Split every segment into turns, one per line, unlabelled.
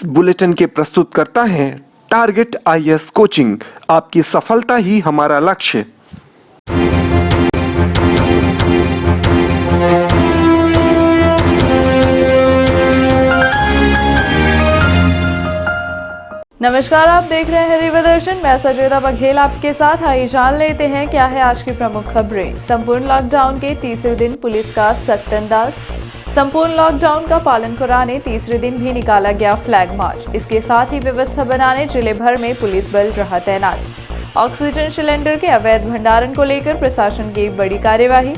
इस बुलेटिन के प्रस्तुतकर्ता हैं टारगेट आईएएस कोचिंग। आपकी सफलता ही हमारा लक्ष्य।
नमस्कार, आप देख रहे हैं रिवा दर्शन। मैं सजेदा बघेल आपके साथ। आइए जान लेते हैं क्या है आज की प्रमुख खबरें। संपूर्ण लॉकडाउन के तीसरे दिन पुलिस का सख्त अंदाज। संपूर्ण लॉकडाउन का पालन कराने तीसरे दिन भी निकाला गया फ्लैग मार्च। इसके साथ ही व्यवस्था बनाने जिले भर में पुलिस बल रहा तैनात। ऑक्सीजन सिलेंडर के अवैध भंडारण को लेकर प्रशासन की बड़ी कार्यवाही।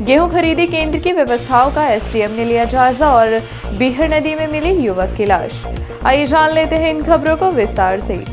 गेहूं खरीदी केंद्र की व्यवस्थाओं का एसडीएम ने लिया जायजा और बीहड़ नदी में मिली युवक की लाश। आइए जान लेते हैं इन खबरों को विस्तार से।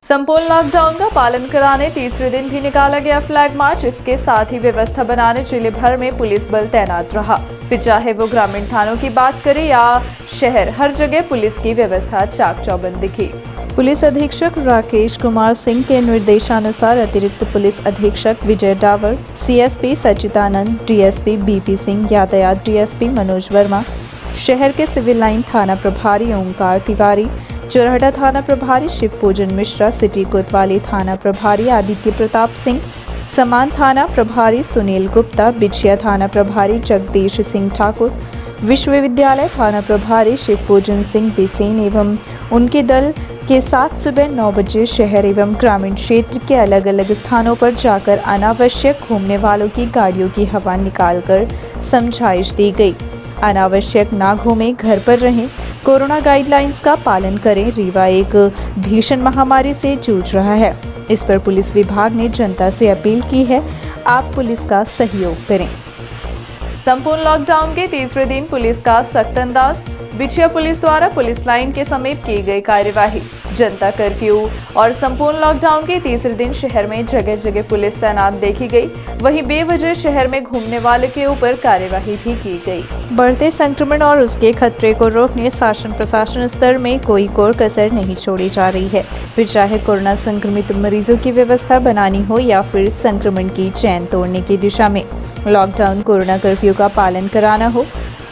संपूर्ण लॉकडाउन का पालन कराने तीसरे दिन भी निकाला गया फ्लैग मार्च। इसके साथ ही व्यवस्था बनाने जिले भर में पुलिस बल तैनात रहा। फिर चाहे वो ग्रामीण थानों की बात करें या शहर, हर जगह पुलिस की व्यवस्था चाक चौबंद दिखी। पुलिस अधीक्षक राकेश कुमार सिंह के निर्देशानुसार अतिरिक्त पुलिस अधीक्षक Vijay Dawar, CSP Sachidanand, DSP BP Singh, यातायात डीएसपी मनोज वर्मा, शहर के सिविल लाइन थाना प्रभारी ओंकार तिवारी, चोरहटा थाना प्रभारी शिव पूजन मिश्रा, सिटी कोतवाली थाना प्रभारी आदित्य प्रताप सिंह, समान थाना प्रभारी सुनील गुप्ता, बिछिया थाना प्रभारी जगदीश सिंह ठाकुर, विश्वविद्यालय थाना प्रभारी शिव पूजन सिंह बिसेन एवं उनके दल के साथ सुबह 9 बजे शहर एवं ग्रामीण क्षेत्र के अलग अलग स्थानों पर जाकर अनावश्यक घूमने वालों की गाड़ियों की हवा निकालकर समझाइश दी गई। अनावश्यक ना घूमें, घर पर रहें, कोरोना गाइडलाइंस का पालन करें। रीवा एक भीषण महामारी से जूझ रहा है। इस पर पुलिस विभाग ने जनता से अपील की है, आप पुलिस का सहयोग करें। संपूर्ण लॉकडाउन के तीसरे दिन पुलिस का सख्त अंदाज। बिछिया पुलिस द्वारा पुलिस लाइन के समीप की गई कार्यवाही। जनता कर्फ्यू और संपूर्ण लॉकडाउन के तीसरे दिन शहर में जगह जगह पुलिस तैनात देखी गई। वहीं बेवजह शहर में घूमने वाले के ऊपर कार्यवाही भी की गई। बढ़ते संक्रमण और उसके खतरे को रोकने शासन प्रशासन स्तर में कोई कोर कसर नहीं छोड़ी जा रही है। फिर चाहे कोरोना संक्रमित मरीजों की व्यवस्था बनानी हो या फिर संक्रमण की चैन तोड़ने की दिशा में लॉकडाउन कोरोना कर्फ्यू का पालन कराना हो।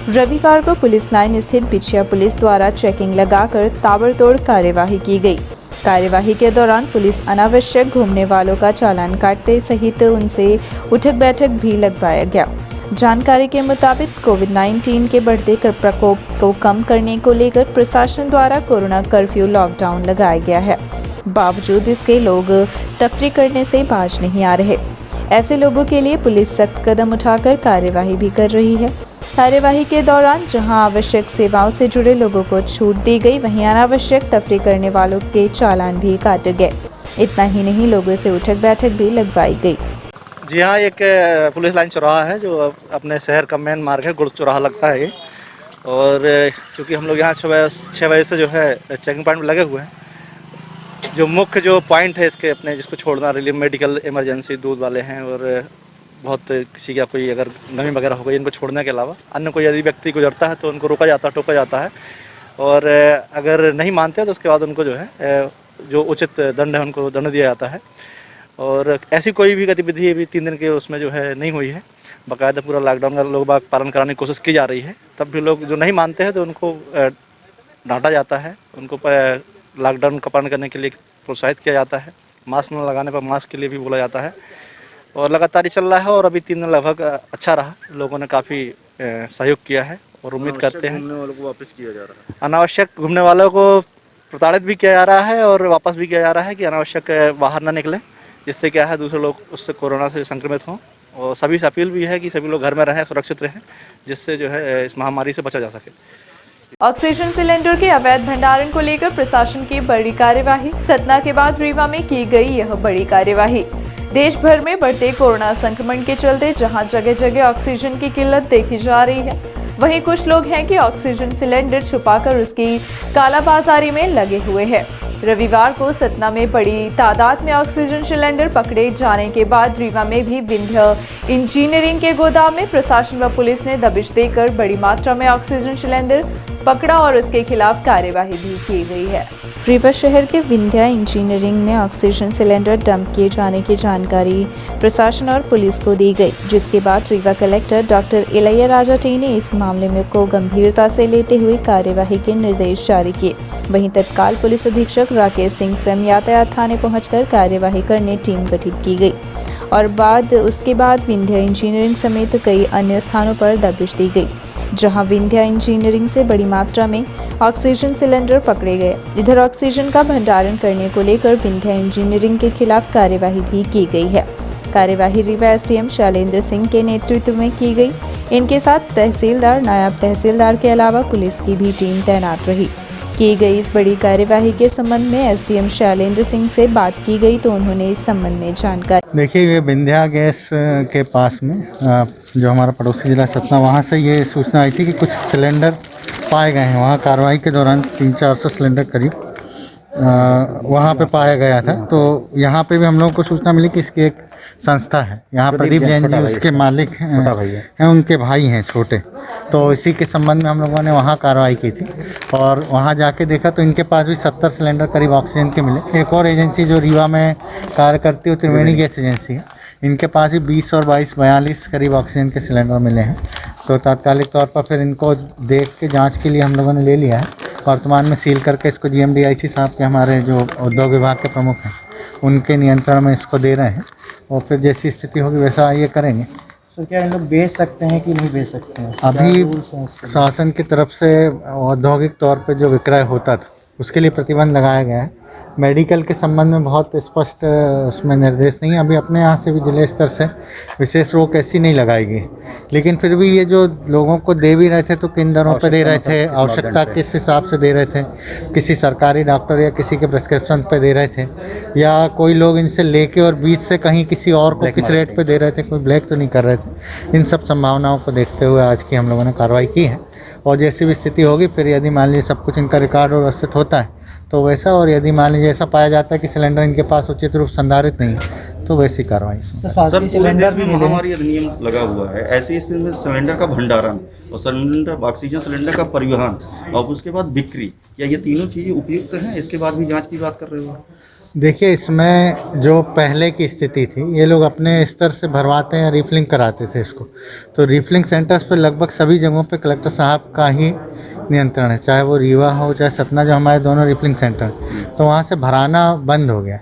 रविवार को पुलिस लाइन स्थित बिछिया पुलिस द्वारा चेकिंग लगाकर ताबड़तोड़ कार्यवाही की गई। कार्यवाही के दौरान पुलिस अनावश्यक घूमने वालों का चालान काटते सहित उनसे उठक बैठक भी लगवाया गया। जानकारी के मुताबिक कोविड-19 के बढ़ते प्रकोप को कम करने को लेकर प्रशासन द्वारा कोरोना कर्फ्यू लॉकडाउन लगाया गया है। बावजूद इसके लोग तफरी करने से बाज नहीं आ रहे। ऐसे लोगों के लिए पुलिस सख्त कदम उठाकर कार्यवाही भी कर रही है। कार्यवाही के दौरान जहां आवश्यक सेवाओं से जुड़े लोगों को छूट दी गई, वहीं अनावश्यक तफरी करने वालों के चालान भी काटे गए। इतना ही नहीं, लोगों से उठक बैठक भी लगवाई गई।
जी हाँ, एक पुलिस लाइन चौराहा है जो अपने शहर का मेन मार्ग है, गुड़ चौराहा लगता है ये। और चूँकि हम लोग यहाँ सुबह 6 बजे से जो है चेकिंग पॉइंट में लगे हुए हैं। जो मुख्य जो पॉइंट है इसके अपने जिसको छोड़ना रिलीफ मेडिकल इमरजेंसी दूध वाले हैं और बहुत किसी का कोई अगर नमी वगैरह हो गई, इनको छोड़ने के अलावा अन्य कोई यदि व्यक्ति गुजरता है तो उनको रोका जाता है, टोका जाता है। और अगर नहीं मानते तो उसके बाद उनको जो है जो उचित दंड है उनको दंड दिया जाता है। और ऐसी कोई भी गतिविधि अभी 3 दिन के उसमें जो है नहीं हुई है। बाकायदा पूरा लॉकडाउन का लोग बाग पालन कराने की कोशिश की जा रही है। तब भी लोग जो नहीं मानते हैं तो उनको डांटा जाता है, उनको लॉकडाउन का पालन करने के लिए प्रोत्साहित किया जाता है। मास्क न लगाने पर मास्क के लिए भी बोला जाता है और लगातार ही चल रहा है। और अभी 3 दिन लगभग अच्छा रहा, लोगों ने काफ़ी सहयोग किया है और उम्मीद करते हैं।
घूमने वालों को वापस किया जा रहा है,
अनावश्यक घूमने वालों को प्रताड़ित भी किया जा रहा है और वापस भी किया जा रहा है कि अनावश्यक बाहर ना निकलें, जिससे क्या है दूसरे लोग उससे कोरोना से संक्रमित हों। और सभी से अपील भी है कि सभी लोग घर में रहें, सुरक्षित रहें, जिससे जो है इस महामारी से बचा जा सके।
ऑक्सीजन सिलेंडर के अवैध भंडारण को लेकर प्रशासन की बड़ी कार्यवाही। सतना के बाद रीवा में की गई यह बड़ी कार्यवाही। देश भर में बढ़ते कोरोना संक्रमण के चलते जहां जगह जगह ऑक्सीजन की किल्लत देखी जा रही है, वहीं कुछ लोग हैं कि ऑक्सीजन सिलेंडर छुपाकर उसकी कालाबाजारी में लगे हुए हैं। रविवार को सतना में बड़ी तादाद में ऑक्सीजन सिलेंडर पकड़े जाने के बाद रीवा में भी विंध्य इंजीनियरिंग के गोदाम में प्रशासन व पुलिस ने दबिश देकर बड़ी मात्रा में ऑक्सीजन सिलेंडर पकड़ा और उसके खिलाफ कार्यवाही भी की गई है। रीवा शहर के विंध्या इंजीनियरिंग में ऑक्सीजन सिलेंडर डंप किए जाने की जानकारी प्रशासन और पुलिस को दी गई, जिसके बाद Rewa collector doctor Ilaiya Raja T ने इस मामले में को गंभीरता से लेते हुए कार्यवाही के निर्देश जारी किए। वहीं तत्काल पुलिस अधीक्षक राकेश सिंह स्वयं यातायात थाने पहुंचकर कार्यवाही करने टीम गठित की गई और उसके बाद विंध्या इंजीनियरिंग समेत कई अन्य स्थानों पर दबिश दी गई, जहां विंध्या इंजीनियरिंग से बड़ी मात्रा में ऑक्सीजन सिलेंडर पकड़े गए। इधर ऑक्सीजन का भंडारण करने को लेकर विंध्या इंजीनियरिंग के खिलाफ कार्यवाही भी की गई है। कार्यवाही रीवा एसडीएम शैलेंद्र सिंह के नेतृत्व में की गई। इनके साथ तहसीलदार, नायब तहसीलदार के अलावा पुलिस की भी टीम तैनात रही। की गई इस बड़ी कार्यवाही के संबंध में एसडीएम शैलेंद्र सिंह से बात की गई तो उन्होंने इस संबंध में जानकारी।
देखिए, ये विंध्या गैस के पास में जो हमारा पड़ोसी जिला सतना, वहाँ से ये सूचना आई थी कि कुछ सिलेंडर पाए गए हैं। वहाँ कार्रवाई के दौरान 300-400 सिलेंडर करीब वहाँ पे पाया गया था। तो यहाँ पे भी हम लोगों को सूचना मिली कि इसकी एक संस्था है, यहाँ प्रदीप जैन जी उसके मालिक हैं, उनके भाई हैं छोटे। तो इसी के संबंध में हम लोगों ने वहाँ कार्रवाई की थी और वहाँ जाके देखा तो इनके पास भी 70 सिलेंडर करीब ऑक्सीजन के मिले। एक और एजेंसी जो रीवा में कार्य करती है, त्रिवेणी गैस एजेंसी है, इनके पास भी 20 और 22-42 करीब ऑक्सीजन के सिलेंडर मिले हैं। तो तात्कालिक तौर पर फिर इनको देख के जाँच के लिए हम लोगों ने ले लिया है। वर्तमान में सील करके इसको GMDIC साहब के, हमारे जो उद्योग विभाग के प्रमुख हैं, उनके नियंत्रण में इसको दे रहे हैं और फिर जैसी स्थिति होगी वैसा ये करेंगे।
तो क्या इन लोग बेच सकते हैं कि नहीं बेच सकते हैं?
अभी शासन की तरफ से औद्योगिक तौर पे जो विक्रय होता था उसके लिए प्रतिबंध लगाया गया है। मेडिकल के संबंध में बहुत स्पष्ट उसमें निर्देश नहीं है। अभी अपने यहाँ से भी जिले स्तर से विशेष रोक ऐसी नहीं लगाई गई, लेकिन फिर भी ये जो लोगों को दे भी रहे थे तो किन दरों पे दे रहे थे, आवश्यकता किस हिसाब से दे रहे थे, किसी सरकारी डॉक्टर या किसी के प्रिस्क्रिप्शन पे दे रहे थे, या कोई लोग इनसे लेके और बीच से कहीं किसी और को किस रेट पे दे रहे थे, कोई ब्लैक तो नहीं कर रहे थे। इन सब संभावनाओं को देखते हुए आज की हम लोगों ने कार्रवाई की है और जैसी भी स्थिति होगी फिर यदि मान लीजिए सब कुछ इनका रिकॉर्ड और व्यवस्थित होता है तो वैसा, और यदि मान लीजिए ऐसा पाया जाता है कि सिलेंडर इनके पास उचित रूप संधारित नहीं है तो वैसी कार्रवाई।
तो साथ सिलेंडर भी
महामारी अधिनियम लगा हुआ है, ऐसी स्थिति में सिलेंडर का भंडारण और सिलेंडर ऑक्सीजन सिलेंडर का परिवहन और उसके बाद बिक्री, क्या ये तीनों चीज़ें उपयुक्त हैं? इसके बाद भी जांच की बात कर रहे हो?
देखिए, इसमें जो पहले की स्थिति थी, ये लोग अपने स्तर से भरवाते हैं, रिफिलिंग कराते थे इसको। तो रिफिलिंग सेंटर्स पर लगभग सभी जगहों पे कलेक्टर साहब का ही नियंत्रण है, चाहे वो रीवा हो चाहे सतना, जो हमारे दोनों रिफिलिंग सेंटर हैं। तो वहाँ से भराना बंद हो गया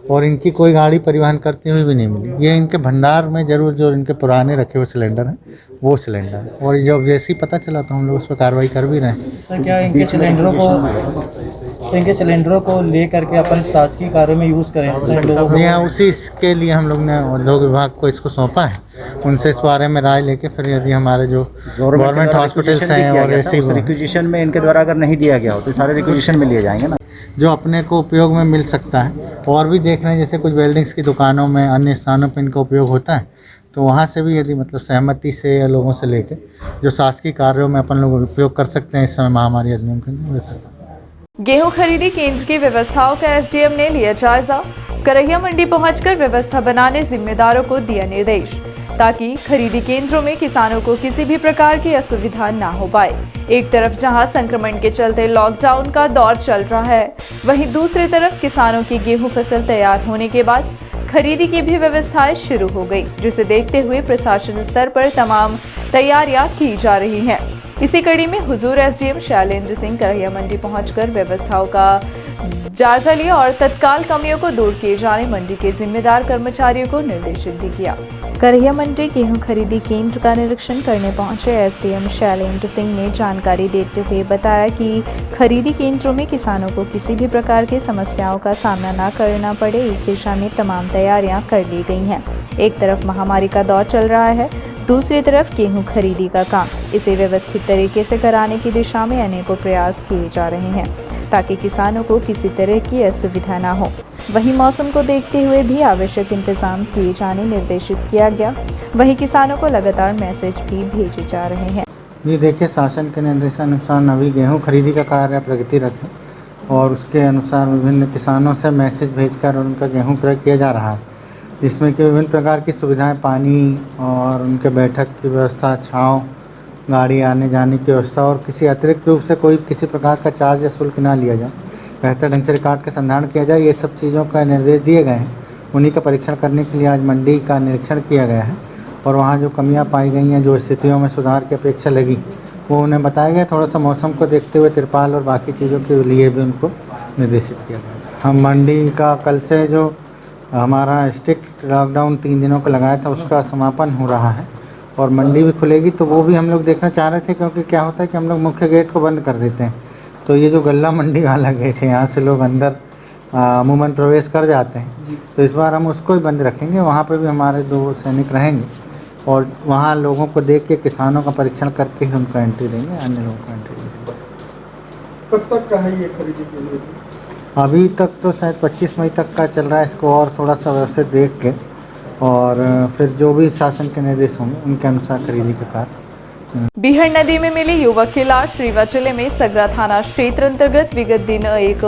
और इनकी कोई गाड़ी परिवहन करती हुई भी नहीं मिली। ये इनके भंडार में जरूर जो इनके पुराने रखे हुए सिलेंडर हैं वो सिलेंडर है, और जब जैसे ही पता चला तो हम लोग उस पर कार्रवाई कर भी रहे हैं।
तो क्या इनके सिलेंडरों को ले करके अपन शासकीय कार्यों में यूज़ करें?
जी हाँ, उसी के लिए हम लोग ने उद्योग विभाग को इसको सौंपा है। उनसे इस बारे में राय लेके फिर यदि हमारे जो गवर्नमेंट हॉस्पिटल्स हैं और ऐसे
रिक्विजिशन में इनके द्वारा अगर नहीं दिया गया हो तो सारे रिक्विजिशन में लिए जाएंगे ना,
जो अपने को उपयोग में मिल सकता है। और भी देख रहे हैं जैसे कुछ वेल्डिंग्स की दुकानों में, अन्य स्थानों पर इनका उपयोग होता है, तो वहाँ से भी यदि मतलब सहमति से या लोगों से लेके जो शासकीय कार्यों में अपन लोग उपयोग कर सकते हैं इस समय महामारी अधिनियम के वैसा।
गेहूं खरीदी केंद्र की व्यवस्थाओं का एसडीएम ने लिया जायजा। करैया मंडी पहुंचकर व्यवस्था बनाने जिम्मेदारों को दिया निर्देश, ताकि खरीदी केंद्रों में किसानों को किसी भी प्रकार की असुविधा ना हो पाए। एक तरफ जहां संक्रमण के चलते लॉकडाउन का दौर चल रहा है, वहीं दूसरी तरफ किसानों की गेहूं फसल तैयार होने के बाद खरीदी की भी व्यवस्थाएं शुरू हो गई, जिसे देखते हुए प्रशासन स्तर पर तमाम तैयारियां की जा रही हैं। इसी कड़ी में हुजूर एसडीएम शैलेंद्र सिंह करैया मंडी पहुंचकर व्यवस्थाओं का जायजा लिया और तत्काल कमियों को दूर किए जाने मंडी के जिम्मेदार कर्मचारियों को निर्देशित भी किया। करैया मंडी गेहूं खरीदी केंद्र का निरीक्षण करने पहुंचे एसडीएम शैलेंद्र सिंह ने जानकारी देते हुए बताया कि खरीदी केंद्रों में किसानों को किसी भी प्रकार की समस्याओं का सामना न करना पड़े, इस दिशा में तमाम तैयारियां कर ली गई हैं। एक तरफ महामारी का दौर चल रहा है, दूसरी तरफ गेहूं खरीदी का काम, इसे व्यवस्थित तरीके से कराने की दिशा में अनेकों प्रयास किए जा रहे हैं, ताकि किसानों को किसी तरह की असुविधा न हो। वहीं मौसम को देखते हुए भी आवश्यक इंतजाम किए जाने निर्देशित किया गया। वहीं किसानों को लगातार मैसेज भी भेजे जा रहे हैं।
ये देखिए, शासन के निर्देशानुसार अभी गेहूं खरीदी का कार्य प्रगतिरत है और उसके अनुसार विभिन्न किसानों से मैसेज भेजकर उनका गेहूं क्रय किया जा रहा है, जिसमें कि विभिन्न प्रकार की सुविधाएं, पानी और उनके बैठक की व्यवस्था, छाँव, गाड़ी आने जाने की व्यवस्था और किसी अतिरिक्त रूप से कोई किसी प्रकार का चार्ज या शुल्क ना लिया जाए, बेहतर ढंग से रिकॉर्ड का संधारण किया जाए, ये सब चीज़ों का निर्देश दिए गए हैं। उन्हीं का परीक्षण करने के लिए आज मंडी का निरीक्षण किया गया है और वहाँ जो कमियाँ पाई गई हैं, जो स्थितियों में सुधार की अपेक्षा लगी, वो उन्हें बताया गया। थोड़ा सा मौसम को देखते हुए तिरपाल और बाकी चीज़ों के लिए भी उनको निर्देशित किया गया। हम मंडी का कल से जो हमारा स्ट्रिक्ट लॉकडाउन 3 दिनों का लगाया था उसका समापन हो रहा है और मंडी भी खुलेगी, तो वो भी हम लोग देखना चाह रहे थे, क्योंकि क्या होता है कि हम लोग मुख्य गेट को बंद कर देते हैं, तो ये जो गल्ला मंडी वाला गेट है यहाँ से लोग अंदर अमूमन प्रवेश कर जाते हैं, तो इस बार हम उसको ही बंद रखेंगे। वहाँ पे भी हमारे 2 सैनिक रहेंगे और वहाँ लोगों को देख के किसानों का परीक्षण करके ही उनको एंट्री देंगे, अन्य लोगों को एंट्री देंगे।
कब तक का है ये खरीदी के लिए?
अभी तक तो शायद 25 मई तक का चल रहा है, इसको और थोड़ा सा व्यवस्थित देख के और फिर जो भी शासन के निर्देश होंगे उनके अनुसार खरीदी का कार्य।
बीहड़ नदी में मिली युवक की लाश रीवा जिले में सगरा थाना क्षेत्र अंतर्गत विगत दिन एक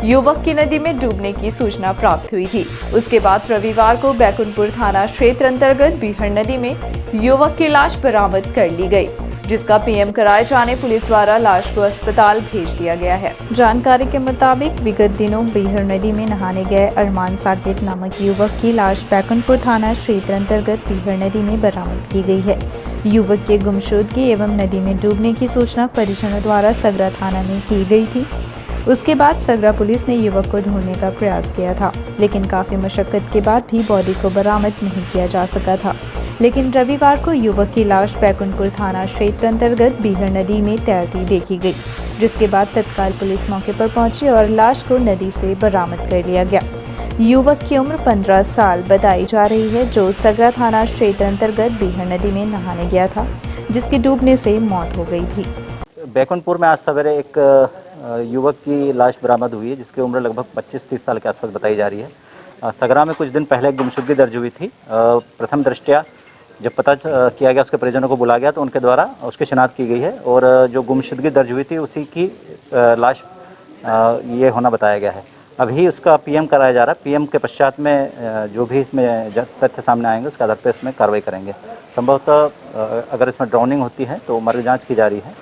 युवक की नदी में डूबने की सूचना प्राप्त हुई थी। उसके बाद रविवार को बैकुंठपुर थाना क्षेत्र अंतर्गत बीहड़ नदी में युवक की लाश बरामद कर ली गई, जिसका पीएम कराए जाने पुलिस द्वारा लाश को अस्पताल भेज दिया गया है। जानकारी के मुताबिक विगत दिनों बीहड़ नदी में नहाने गए अरमान साकिब नामक युवक की लाश बैकुंठपुर थाना क्षेत्र अंतर्गत बीहड़ नदी में बरामद की गई है। युवक के गुमशुदगी एवं नदी में डूबने की सूचना परिजनों द्वारा सगरा थाना में की गई थी। उसके बाद सगरा पुलिस ने युवक को ढूंढने का प्रयास किया था, लेकिन काफी मशक्कत के बाद भी बॉडी को बरामद नहीं किया जा सका था। लेकिन रविवार को युवक की लाश बैकुंठपुर थाना क्षेत्र अंतर्गत बीहड़ नदी में तैरती देखी गई, जिसके बाद तत्काल पुलिस मौके पर पहुंची और लाश को नदी से बरामद कर लिया गया। युवक की उम्र 15 साल बताई जा रही है, जो सगरा थाना क्षेत्र अंतर्गत बीहड़ नदी में नहाने गया था, जिसके डूबने से मौत हो गई थी।
बैकुंठपुर में आज सवेरे एक युवक की लाश बरामद हुई है, जिसकी उम्र लगभग 25-30 साल के आसपास बताई जा रही है। सगरा में कुछ दिन पहले गुमशुदगी दर्ज हुई थी। प्रथम दृष्टया जब पता किया गया, उसके परिजनों को बुलाया गया, तो उनके द्वारा उसकी शिनाख्त की गई है और जो गुमशुदगी दर्ज हुई थी उसी की लाश ये होना बताया गया है। अभी उसका पीएम कराया जा रहा है। पीएम के पश्चात में जो भी इसमें तथ्य सामने आएंगे उसके आधार पर इसमें कार्रवाई करेंगे। संभवतः अगर इसमें ड्राउनिंग होती है तो मर्ग जांच की जा रही है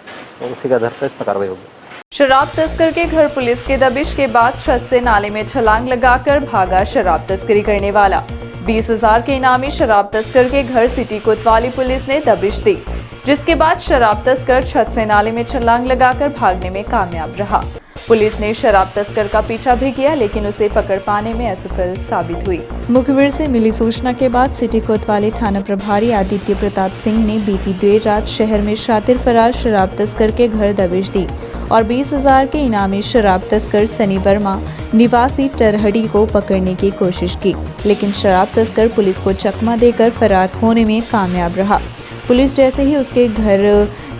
और उसी के आधार पर इसमें कार्रवाई होगी।
शराब तस्कर के घर पुलिस के दबिश के बाद छत से नाले में छलांग लगाकर भागा शराब तस्करी करने वाला। 20,000 के इनामी शराब तस्कर के घर सिटी कोतवाली पुलिस ने दबिश दी, जिसके बाद शराब तस्कर छत से नाले में छलांग लगाकर भागने में कामयाब रहा। पुलिस ने शराब तस्कर का पीछा भी किया, लेकिन उसे पकड़ पाने में असफल साबित हुई। मुखबिर से मिली सूचना के बाद सिटी कोतवाली थाना प्रभारी आदित्य प्रताप सिंह ने बीती देर रात शहर में शातिर फरार शराब तस्कर के घर दबिश दी और 20,000 के इनामी शराब तस्कर सनी वर्मा निवासी टरहड़ी को पकड़ने की कोशिश की, लेकिन शराब तस्कर पुलिस को चकमा देकर फरार होने में कामयाब रहा। पुलिस जैसे ही उसके घर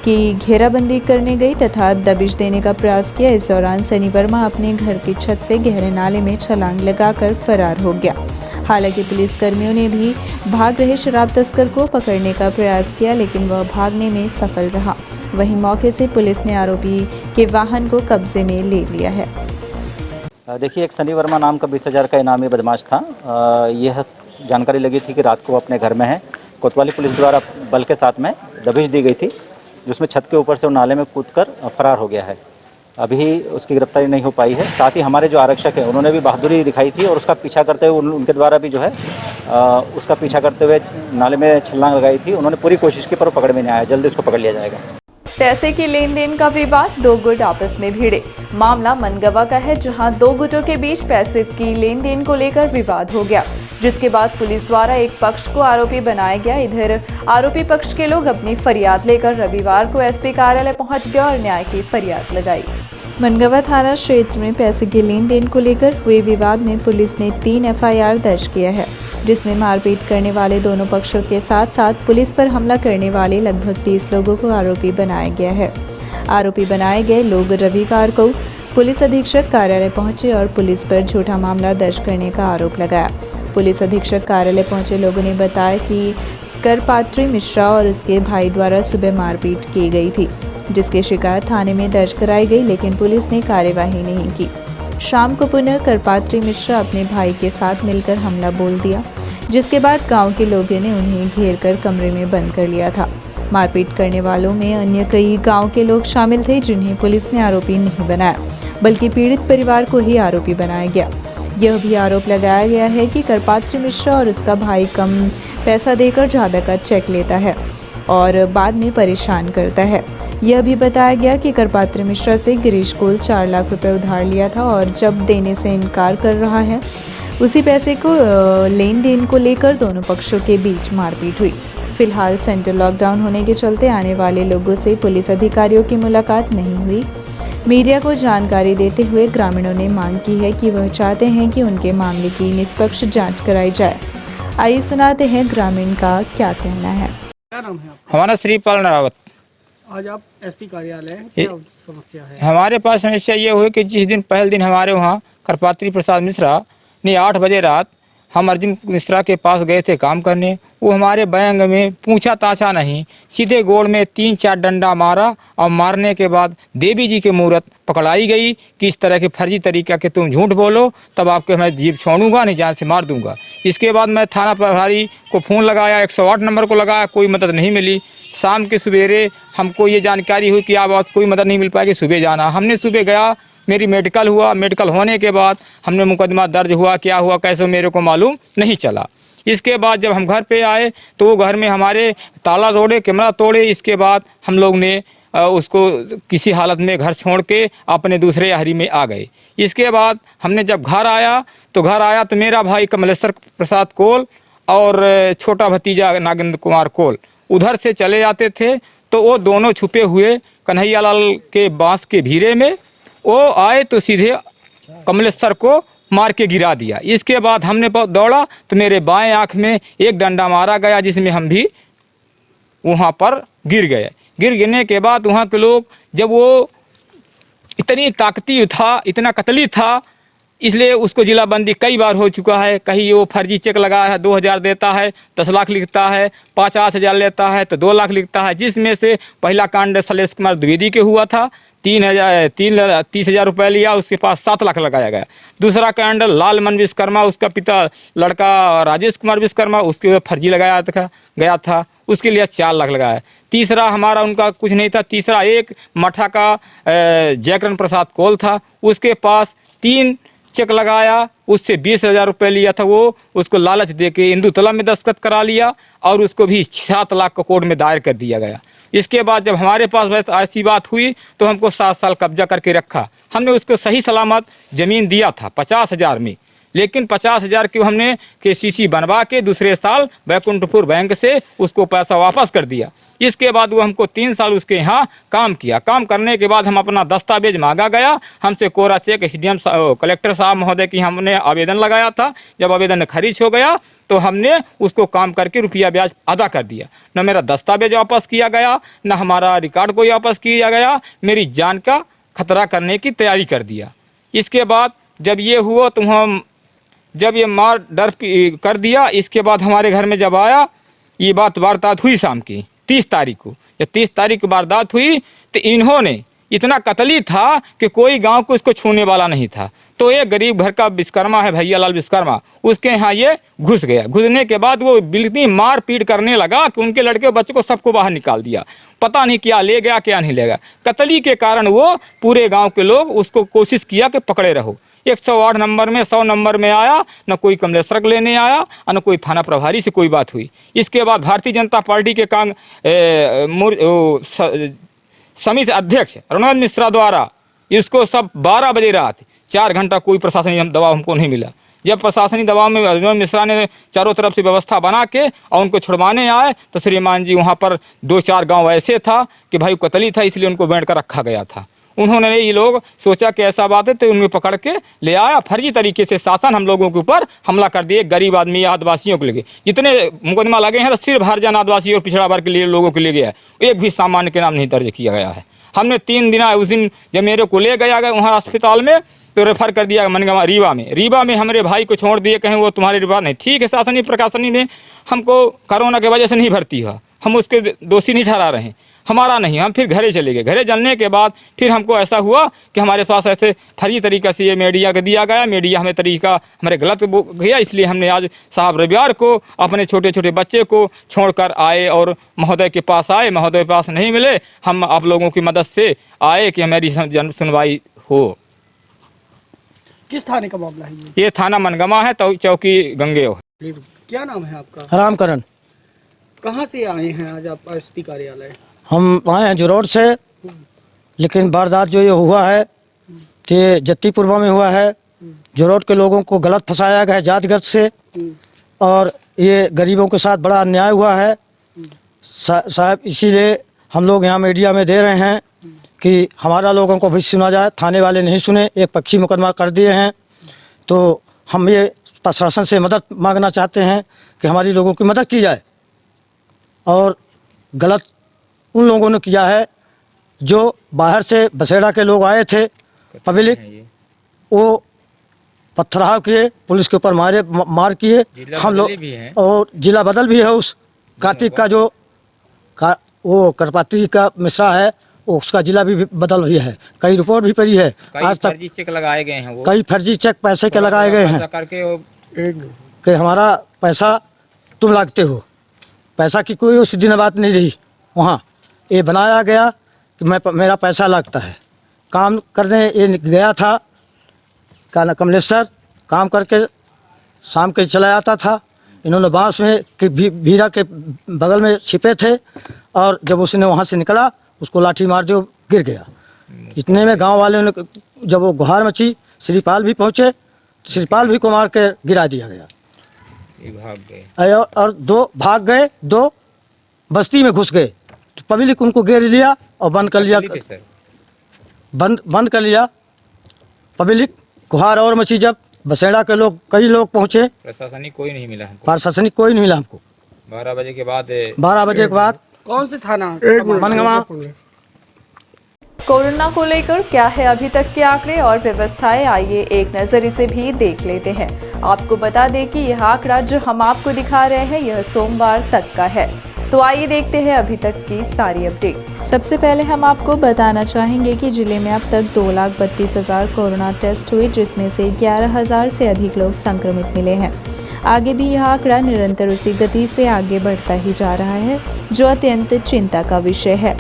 की घेराबंदी करने गई तथा दबिश देने का प्रयास किया, इस दौरान सनी वर्मा अपने घर की छत से गहरे नाले में छलांग लगाकर फरार हो गया। हालांकि पुलिसकर्मियों ने भी भाग रहे शराब तस्कर को पकड़ने का प्रयास किया, लेकिन वह भागने में सफल रहा। वहीं मौके से पुलिस ने आरोपी के वाहन को कब्जे में ले लिया है।
देखिए, एक सनी वर्मा नाम का 20,000 का इनामी बदमाश था। यह जानकारी लगी थी कि रात को अपने घर में है। कोतवाली पुलिस द्वारा बल के साथ में दबिश दी गई थी, जिसमें छत के ऊपर से वो नाले में कूदकर फरार हो गया है। अभी उसकी गिरफ्तारी नहीं हो पाई है। साथ ही हमारे जो आरक्षक हैं उन्होंने भी बहादुरी दिखाई थी और उसका पीछा करते हुए उनके द्वारा भी जो है उसका पीछा करते हुए नाले में छलांग लगाई थी। उन्होंने पूरी कोशिश की, पर वो पकड़ में नहीं आया। जल्दी उसको पकड़ लिया जाएगा।
पैसे की लेन देन का विवाद, 2 गुट आपस में भिड़े। मामला मनगवा का है, जहां 2 गुटों के बीच पैसे की लेन देन को लेकर विवाद हो गया, जिसके बाद पुलिस द्वारा एक पक्ष को आरोपी बनाया गया। इधर आरोपी पक्ष के लोग अपनी फरियाद लेकर रविवार को एसपी कार्यालय पहुंच गए और न्याय की फरियाद लगाई। मनगवा थाना क्षेत्र में पैसे के लेन देन को लेकर हुए विवाद में पुलिस ने 3 एफआईआर दर्ज किया है, जिसमें मारपीट करने वाले दोनों पक्षों के साथ साथ पुलिस पर हमला करने वाले लगभग 30 लोगों को आरोपी बनाया गया है। आरोपी बनाए गए लोग रविवार को पुलिस अधीक्षक कार्यालय पहुंचे और पुलिस पर झूठा मामला दर्ज करने का आरोप लगाया। पुलिस अधीक्षक कार्यालय पहुंचे लोगों ने बताया कि करपात्री मिश्रा और उसके भाई द्वारा सुबह मारपीट की गई थी, जिसकी शिकायत थाने में दर्ज कराई गई, लेकिन पुलिस ने कार्यवाही नहीं की। शाम को पुनः करपात्री मिश्रा अपने भाई के साथ मिलकर हमला बोल दिया, जिसके बाद गांव के लोगों ने उन्हें घेर कर कमरे में बंद कर लिया था। मारपीट करने वालों में अन्य कई गांव के लोग शामिल थे, जिन्हें पुलिस ने आरोपी नहीं बनाया, बल्कि पीड़ित परिवार को ही आरोपी बनाया गया। यह भी आरोप लगाया गया है कि करपात्री मिश्रा और उसका भाई कम पैसा देकर ज़्यादा का चेक लेता है और बाद में परेशान करता है। यह भी बताया गया कि करपात्री मिश्रा से गिरीश कोल 4 लाख रुपए उधार लिया था और जब देने से इनकार कर रहा है, उसी पैसे को लेन देन को लेकर दोनों पक्षों के बीच मारपीट हुई। फिलहाल सेंटर लॉकडाउन होने के चलते आने वाले लोगों से पुलिस अधिकारियों की मुलाकात नहीं हुई। मीडिया को जानकारी देते हुए ग्रामीणों ने मांग की है कि वह चाहते हैं कि उनके मामले की निष्पक्ष जांच कराई जाए। आइए सुनाते हैं ग्रामीण का क्या कहना है।
क्या नाम है आपका?
हमारा श्रीपाल रावत।
आज आप एसपी कार्यालय हैं, क्या समस्या है?
हमारे पास समस्या ये हुई कि जिस दिन पहले दिन हमारे वहाँ करपात्री प्रसाद मिश्रा ने 8 बजे रात हम अर्जुन मिश्रा के पास गए थे काम करने। वो हमारे बैंक में पूछा ताछा नहीं, सीधे गोड़ में 3-4 डंडा मारा और मारने के बाद देवी जी की मूर्त पकड़ाई गई कि इस तरह के फर्जी तरीका के तुम झूठ बोलो तब आपके मैं जीभ छोड़ूंगा, नहीं जान से मार दूंगा। इसके बाद मैं थाना प्रभारी को फ़ोन लगाया, 108 नंबर को लगाया, कोई मदद नहीं मिली। शाम के सवेरे हमको ये जानकारी हुई कि अब कोई मदद नहीं मिल पाएगी, सुबह जाना। हमने सुबह गया, मेरी मेडिकल हुआ, मेडिकल होने के बाद हमने मुकदमा दर्ज हुआ, क्या हुआ कैसे मेरे को मालूम नहीं चला। इसके बाद जब हम घर पे आए तो वो घर में हमारे ताला तोड़े, कैमरा तोड़े। इसके बाद हम लोग ने उसको किसी हालत में घर छोड़ के अपने दूसरे हरी में आ गए। इसके बाद हमने जब घर आया तो मेरा भाई कमलेश्वर प्रसाद कोल और छोटा भतीजा नागेंद्र कुमार कोल उधर से चले जाते थे, तो वो दोनों छुपे हुए कन्हैया लाल के बांस के भीरे में वो आए तो सीधे कमलेश्वर को मार के गिरा दिया। इसके बाद हमने दौड़ा तो मेरे बाएं आँख में एक डंडा मारा गया, जिसमें हम भी वहाँ पर गिर गए। गिरने के बाद वहाँ के लोग, जब वो इतनी ताकती था, इतना कतली था, इसलिए उसको जिलाबंदी कई बार हो चुका है। कहीं वो फर्जी चेक लगाया है, 2000 देता है, 10 लाख लिखता है, 50,000 लेता है तो 2 लाख लिखता है। जिसमें से पहला कांड शैलेश कुमार द्विवेदी के हुआ था, 30,000 रुपये लिया, उसके पास 7 लाख लगाया गया। दूसरा कांड लालमन विश्वकर्मा, उसका पिता लड़का राजेश कुमार विश्वकर्मा, उसके फर्जी लगाया गया था, उसके लिए 4 लाख लगाया। तीसरा हमारा उनका कुछ नहीं था। तीसरा एक मठा का जयकरण प्रसाद कोल था, उसके पास 3 चेक लगाया, उससे 20,000 रुपये लिया था। वो उसको लालच दे के इंदू तला में दस्तखत करा लिया और उसको भी 7 लाख का कोर्ट में दायर कर दिया गया। इसके बाद जब हमारे पास ऐसी बात हुई तो हमको 7 साल कब्जा करके रखा। हमने उसको सही सलामत ज़मीन दिया था 50,000 में, लेकिन 50,000 की हमने KCC बनवा के दूसरे साल बैकुंठपुर बैंक से उसको पैसा वापस कर दिया। इसके बाद वो हमको 3 साल उसके यहाँ काम किया। काम करने के बाद हम अपना दस्तावेज मांगा गया, हमसे कोरा चेक SDM कलेक्टर साहब महोदय की हमने आवेदन लगाया था। जब आवेदन खारिज हो गया तो हमने उसको काम करके रुपया ब्याज अदा कर दिया। न मेरा दस्तावेज वापस किया गया, न हमारा रिकॉर्ड कोई वापस किया गया, मेरी जान का खतरा करने की तैयारी कर दिया। इसके बाद जब ये हुआ तो हम जब ये मार डर कर दिया, इसके बाद हमारे घर में जब आया, ये वारदात हुई शाम की 30 तारीख को। जब 30 तारीख को वारदात हुई तो इन्होंने इतना कतली था कि कोई गांव को इसको छूने वाला नहीं था। तो एक गरीब घर का विश्वकर्मा है, भैया लाल विश्वकर्मा, उसके यहाँ ये घुस गया। घुसने के बाद वो बिल्कुल मार पीट करने लगा कि उनके लड़के बच्चे को सबको बाहर निकाल दिया। पता नहीं क्या ले गया क्या नहीं ले गया। कतली के कारण वो पूरे गाँव के लोग उसको कोशिश किया कि पकड़े रहो। 108 नंबर में 100 नंबर में आया, न कोई कमलेश्वर लेने आया और न कोई थाना प्रभारी से कोई बात हुई। इसके बाद भारतीय जनता पार्टी के समिति अध्यक्ष रणोज मिश्रा द्वारा इसको सब 12 बजे रात 4 घंटा कोई प्रशासनिक दबाव हमको नहीं मिला। जब प्रशासनिक दबाव में रणोज मिश्रा ने चारों तरफ से व्यवस्था बना के और उनको छुड़वाने आए तो श्रीमान जी वहाँ पर 2-4 गाँव ऐसे था कि भाई कतली था, इसलिए उनको बैठ कर रखा गया था। उन्होंने ये लोग सोचा कि ऐसा बात है तो उन्हें पकड़ के ले आया। फर्जी तरीके से शासन हम लोगों के ऊपर हमला कर दिए, गरीब आदमी आदिवासियों के लिए। जितने मुकदमा लगे हैं तो सिर्फ हरिजन आदिवासी और पिछड़ा वर्ग के लिए लोगों के लिए गया है, एक भी सामान्य के नाम नहीं दर्ज किया गया है। हमने 3 दिन उस दिन जब मेरे को ले गया गया वहाँ अस्पताल में तो रेफर कर दिया मनगांव रीवा में हमारे भाई को छोड़ दिए, कहें वो तुम्हारे रिवाज नहीं। ठीक है, शासनिक प्रशासनिक में हमको कोरोना की वजह से नहीं भर्ती हुआ, हम उसके दोषी नहीं ठहरा रहे हैं। हमारा नहीं, हम फिर घरे चले गए। घरे चलने के बाद फिर हमको ऐसा हुआ कि हमारे पास ऐसे फर्जी तरीक़े से ये मीडिया को दिया गया, मीडिया हमें तरीका हमारे गलत गया, इसलिए हमने आज साहब रविवार को अपने छोटे छोटे बच्चे को छोड़कर आए और महोदय के पास आए। महोदय के पास नहीं मिले, हम आप लोगों की मदद से आए कि हमारी सुनवाई हो।
किस थाने का मामला है ये?
ये थाना मनगमा है, तो चौकी गंगेव है।
क्या नाम है आपका?
रामकरण।
कहाँ से आए हैं आज आप एसपी कार्यालय?
हम आए हैं जरोड से, लेकिन वारदात जो ये हुआ है कि जत्तीपुरवा में हुआ है। जरोड के लोगों को गलत फंसाया गया है जातिगत से, और ये गरीबों के साथ बड़ा अन्याय हुआ है साहब। इसीलिए हम लोग यहाँ मीडिया में दे रहे हैं कि हमारा लोगों को भी सुना जाए। थाने वाले नहीं सुने, एक पक्षी मुकदमा कर दिए हैं। तो हम ये प्रशासन से मदद मांगना चाहते हैं कि हमारी लोगों की मदद की जाए। और गलत उन लोगों ने किया है जो बाहर से बसेड़ा के लोग आए थे, पब्लिक, वो पत्थरहाव किए, पुलिस के ऊपर मार किए। हम लोग और जिला बदल भी है उस कार्तिक का जो वो करपात्री का मिश्रा है, उसका जिला भी बदल भी है। कई रिपोर्ट भी पड़ी है, आज तक
फर्जी चेक लगाए गए हैं।
कई फर्जी चेक पैसे के लगाए गए हैं कि हमारा पैसा तुम लागते हो। पैसा की कोई उस दिन बात नहीं रही। वहाँ ये बनाया गया कि मेरा पैसा लगता है। काम करने ये गया था कमलेश्वर, काम करके शाम के चला जाता था। इन्होंने बांस में कि भीरा के बगल में छिपे थे, और जब उसने वहाँ से निकला उसको लाठी मार दिया, गिर गया। इतने में गांव वाले ने, जब वो गुहार मची, श्रीपाल भी पहुँचे, श्रीपाल भी को मार के गिरा दिया गया।
भाग गए
और दो भाग गए, दो बस्ती में घुस गए। तो पब्लिक उनको घेर लिया और बंद कर लिया, बंद कर लिया। पब्लिक गुहार और मची, जब बसेड़ा के लोग कई लोग पहुँचे,
प्रशासनिक कोई नहीं मिला हमको।
प्रशासनिक कोई नहीं मिला हमको।
12 बजे के बाद
12 बजे के बाद
कौन से थाना?
मनगमा।
कोरोना को लेकर क्या है अभी तक के आंकड़े और व्यवस्थाएं, आइए एक नजर इसे भी देख लेते हैं। आपको बता दें कि यह आंकड़ा जो हम आपको दिखा रहे हैं यह सोमवार तक का है। तो आइए देखते हैं अभी तक की सारी अपडेट। सबसे पहले हम आपको बताना चाहेंगे कि जिले में अब तक 2,32,000 कोरोना टेस्ट हुए, जिसमें से 11,000 से अधिक लोग संक्रमित मिले हैं। आगे भी यह आंकड़ा निरंतर उसी गति से आगे बढ़ता ही जा रहा है, जो अत्यंत चिंता का विषय है।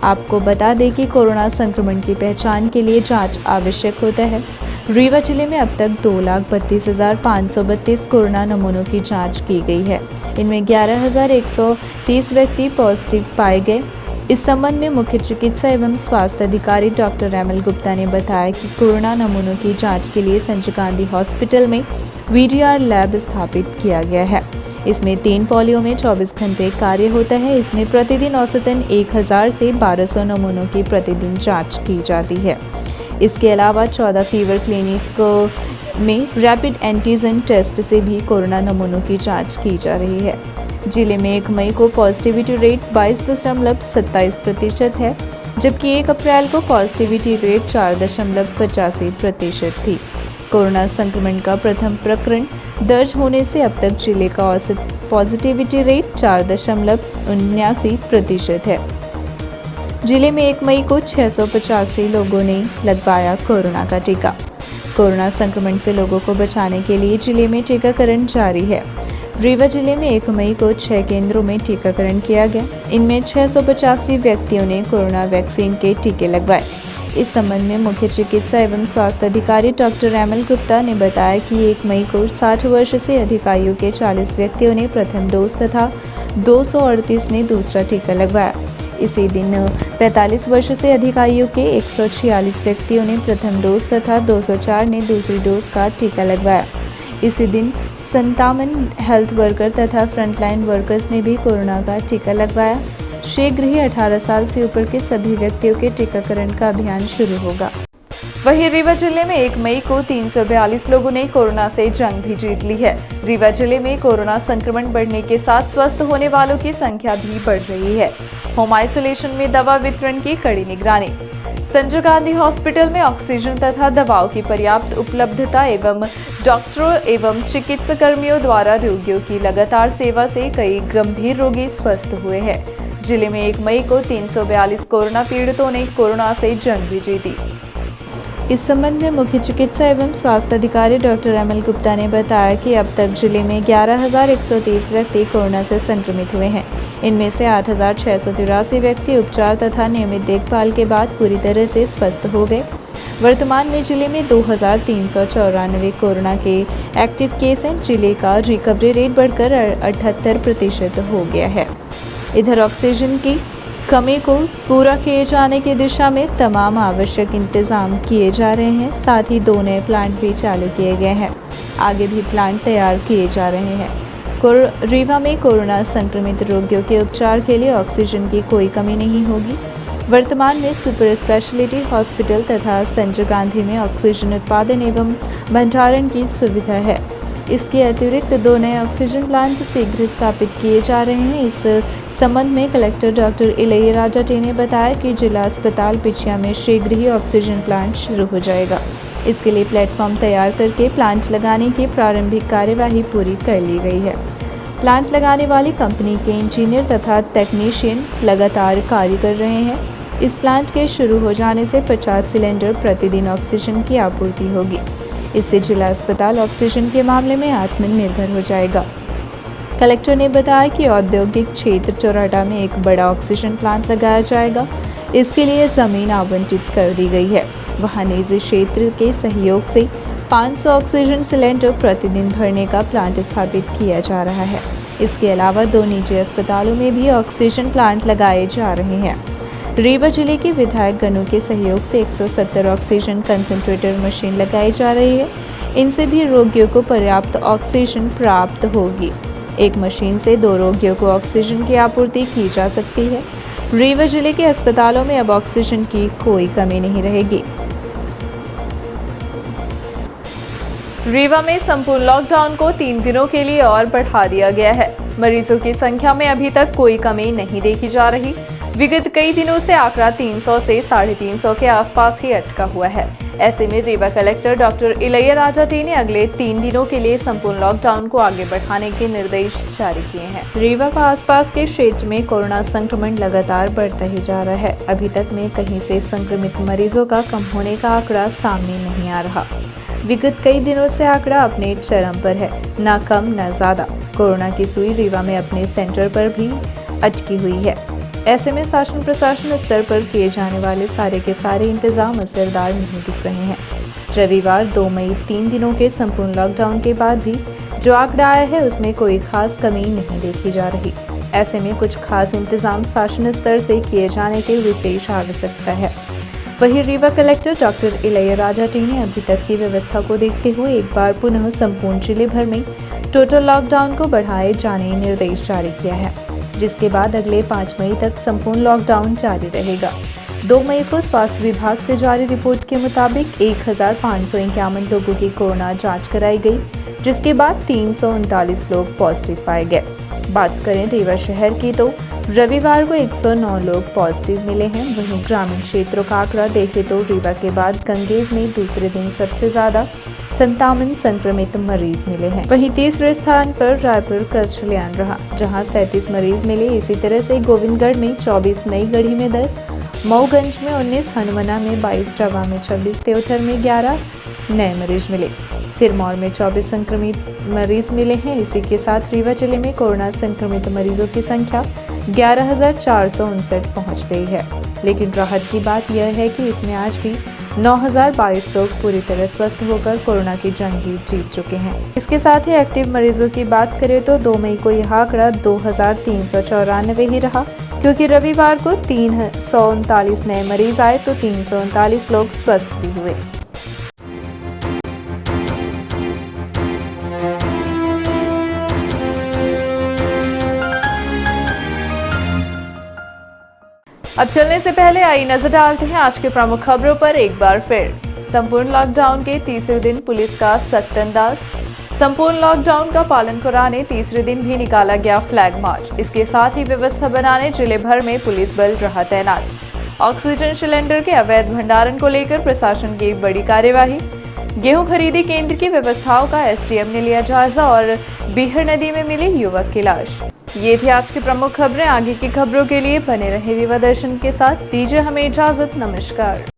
आपको बता दें कि कोरोना संक्रमण की पहचान के लिए जांच आवश्यक होता है। रीवा जिले में अब तक 2,32,532 कोरोना नमूनों की जांच की गई है। इनमें 11,130 व्यक्ति पॉजिटिव पाए गए। इस संबंध में मुख्य चिकित्सा एवं स्वास्थ्य अधिकारी डॉक्टर एमएल गुप्ता ने बताया कि कोरोना नमूनों की जांच के लिए संजय गांधी हॉस्पिटल में वीडीआर लैब स्थापित किया गया है। इसमें 3 पॉलियों में 24 घंटे कार्य होता है। इसमें प्रतिदिन औसतन 1,000 से 1,200 नमूनों की प्रतिदिन जांच की जाती है। इसके अलावा 14 फीवर क्लिनिक में रैपिड एंटीजन टेस्ट से भी कोरोना नमूनों की जांच की जा रही है। जिले में 1 मई को पॉजिटिविटी रेट 22.27% है, जबकि 1 अप्रैल को पॉजिटिविटी रेट 4.85% थी। कोरोना संक्रमण का प्रथम प्रकरण दर्ज होने से अब तक जिले का औसत पॉजिटिविटी रेट 4.79% है। जिले में 1 मई को 685 लोगों ने लगवाया कोरोना का टीका। कोरोना संक्रमण से लोगों को बचाने के लिए जिले में टीकाकरण जारी है। रीवा जिले में 1 मई को 6 केंद्रों में टीकाकरण किया गया। इनमें 685 व्यक्तियों ने कोरोना वैक्सीन के टीके लगवाए। इस संबंध में मुख्य चिकित्सा एवं स्वास्थ्य अधिकारी डॉक्टर एमएल गुप्ता ने बताया कि 1 मई को 60 वर्ष से अधिक आयु के 40 व्यक्तियों ने प्रथम डोज तथा 238 ने दूसरा टीका लगवाया। इसी दिन 45 वर्ष से अधिक आयु के 146 व्यक्तियों ने प्रथम डोज तथा 204 ने दूसरी डोज का टीका लगवाया। इसी दिन 57 हेल्थ वर्कर तथा फ्रंटलाइन वर्कर्स ने भी कोरोना का टीका लगवाया। शीघ्र ही 18 साल से ऊपर के सभी व्यक्तियों के टीकाकरण का अभियान शुरू होगा। वहीं रीवा जिले में 1 मई को 342 लोगों ने कोरोना से जंग भी जीत ली है। रीवा जिले में कोरोना संक्रमण बढ़ने के साथ स्वस्थ होने वालों की संख्या भी बढ़ रही है। होम आइसोलेशन में दवा वितरण की कड़ी निगरानी। संजय गांधी हॉस्पिटल में ऑक्सीजन तथा दवाओं की पर्याप्त उपलब्धता एवं डॉक्टरों एवं चिकित्सा कर्मियों द्वारा रोगियों की लगातार सेवा से कई गंभीर रोगी स्वस्थ हुए हैं। जिले में 1 मई को 342 कोरोना पीड़ितों ने कोरोना से जंग भी जीती। इस संबंध में मुख्य चिकित्सा एवं स्वास्थ्य अधिकारी डॉक्टर अमल गुप्ता ने बताया कि अब तक जिले में 11,130 व्यक्ति कोरोना से संक्रमित हुए हैं। इनमें से 8,683 व्यक्ति उपचार तथा नियमित देखभाल के बाद पूरी तरह से स्वस्थ हो गए। वर्तमान में जिले में 2,394 कोरोना के एक्टिव केस हैं। जिले का रिकवरी रेट बढ़कर 78% हो गया है। इधर ऑक्सीजन की कमी को पूरा किए जाने की दिशा में तमाम आवश्यक इंतजाम किए जा रहे हैं। साथ ही 2 नए प्लांट भी चालू किए गए हैं। आगे भी प्लांट तैयार किए जा रहे हैं। रीवा में कोरोना संक्रमित रोगियों के उपचार के लिए ऑक्सीजन की कोई कमी नहीं होगी। वर्तमान में सुपर स्पेशलिटी हॉस्पिटल तथा संजय गांधी में ऑक्सीजन उत्पादन एवं भंडारण की सुविधा है। इसके अतिरिक्त 2 नए ऑक्सीजन प्लांट शीघ्र स्थापित किए जा रहे हैं। इस संबंध में कलेक्टर डॉक्टर इलैयाराजा टी ने बताया कि जिला अस्पताल पिछिया में शीघ्र ही ऑक्सीजन प्लांट शुरू हो जाएगा। इसके लिए प्लेटफॉर्म तैयार करके प्लांट लगाने की प्रारंभिक कार्यवाही पूरी कर ली गई है। प्लांट लगाने वाली कंपनी के इंजीनियर तथा टेक्नीशियन लगातार कार्य कर रहे हैं। इस प्लांट के शुरू हो जाने से 50 सिलेंडर प्रतिदिन ऑक्सीजन की आपूर्ति होगी। इससे जिला अस्पताल ऑक्सीजन के मामले में आत्मनिर्भर हो जाएगा। कलेक्टर ने बताया कि औद्योगिक क्षेत्र चौराटा में एक बड़ा ऑक्सीजन प्लांट लगाया जाएगा। इसके लिए जमीन आवंटित कर दी गई है। वहां निजी क्षेत्र के सहयोग से 500 ऑक्सीजन सिलेंडर प्रतिदिन भरने का प्लांट स्थापित किया जा रहा है। इसके अलावा 2 निजी अस्पतालों में भी ऑक्सीजन प्लांट लगाए जा रहे हैं। रीवा जिले के विधायक गणों के सहयोग से 170 ऑक्सीजन कंसंट्रेटर मशीन लगाई जा रही है। इनसे भी रोगियों को पर्याप्त ऑक्सीजन प्राप्त होगी। एक मशीन से 2 रोगियों को ऑक्सीजन की आपूर्ति की जा सकती है। रीवा जिले के अस्पतालों में अब ऑक्सीजन की कोई कमी नहीं रहेगी। रीवा में संपूर्ण लॉकडाउन को 3 दिनों के लिए और बढ़ा दिया गया है। मरीजों की संख्या में अभी तक कोई कमी नहीं देखी जा रही। विगत कई दिनों से आंकड़ा 300 से 350 के आसपास ही अटका हुआ है। ऐसे में Rewa collector doctor Ilaiyaraaja T ने अगले 3 दिनों के लिए संपूर्ण लॉकडाउन को आगे बढ़ाने के निर्देश जारी किए हैं। रीवा व आसपास के क्षेत्र में कोरोना संक्रमण लगातार बढ़ता ही जा रहा है। अभी तक में कहीं से संक्रमित मरीजों का कम होने का आंकड़ा सामने नहीं आ रहा। विगत कई दिनों से आंकड़ा अपने चरम पर है, ना कम न ज्यादा। कोरोना की सुई रीवा में अपने सेंटर पर भी अटकी हुई है। ऐसे में शासन प्रशासन स्तर पर किए जाने वाले सारे के सारे इंतजाम असरदार नहीं दिख रहे हैं। रविवार 2 मई 3 दिनों के संपूर्ण लॉकडाउन के बाद भी जो आंकड़ा आया है उसमें कोई खास कमी नहीं देखी जा रही। ऐसे में कुछ खास इंतजाम शासन स्तर से किए जाने की विशेष आवश्यकता है। वहीं Rewa collector doctor Ilaiyaraaja T ने अभी तक की व्यवस्था को देखते हुए एक बार पुनः संपूर्ण जिले भर में टोटल लॉकडाउन को बढ़ाए जाने निर्देश जारी किया है, जिसके बाद अगले 5 मई तक संपूर्ण लॉकडाउन जारी रहेगा। 2 मई को स्वास्थ्य विभाग से जारी रिपोर्ट के मुताबिक 1,551 लोगों की कोरोना जांच कराई गई, जिसके बाद 339 लोग पॉजिटिव पाए गए। बात करें रीवा शहर की तो रविवार को 109 लोग पॉजिटिव मिले हैं। वहीं ग्रामीण क्षेत्रों का आंकड़ा देखें तो रीवा के बाद गंगेर में दूसरे दिन सबसे ज्यादा 57 संक्रमित मरीज मिले हैं। वहीं तीसरे स्थान पर रायपुर कचलियान रहा, जहां 37 मरीज मिले। इसी तरह से गोविंदगढ़ में 24, नई गढ़ी में 10, मऊगंज में 19, हनुमाना में 22, चवा में 26, त्योथर में 11 नए मरीज मिले। सिरमौर में 24 संक्रमित मरीज मिले हैं। इसी के साथ रीवा जिले में कोरोना संक्रमित मरीजों की संख्या 11,459 पहुंच गई है। लेकिन राहत की बात यह है कि इसमें आज भी 9,022 लोग पूरी तरह स्वस्थ होकर कोरोना की जंग भी जीत चुके हैं। इसके साथ ही एक्टिव मरीजों की बात करें तो 2 मई को यह आंकड़ा 2,394 ही रहा, क्योंकि रविवार को 339 नए मरीज आए तो 339 लोग स्वस्थ भी हुए। अब चलने से पहले आई नजर डालते हैं आज के प्रमुख खबरों पर एक बार फिर। संपूर्ण लॉकडाउन के तीसरे दिन पुलिस का सख्त अंदाज। संपूर्ण लॉकडाउन का पालन कराने तीसरे दिन भी निकाला गया फ्लैग मार्च। इसके साथ ही व्यवस्था बनाने जिले भर में पुलिस बल रहा तैनात। ऑक्सीजन सिलेंडर के अवैध भंडारण को लेकर प्रशासन की बड़ी कार्यवाही। गेहूं खरीदी केंद्र की व्यवस्थाओं का एसडीएम ने लिया जायजा और बीहड़ नदी में मिली युवक की लाश। ये थी आज की प्रमुख खबरें। आगे की खबरों के लिए बने रहें विवा दर्शन के साथ। दीजिए हमें इजाजत। नमस्कार।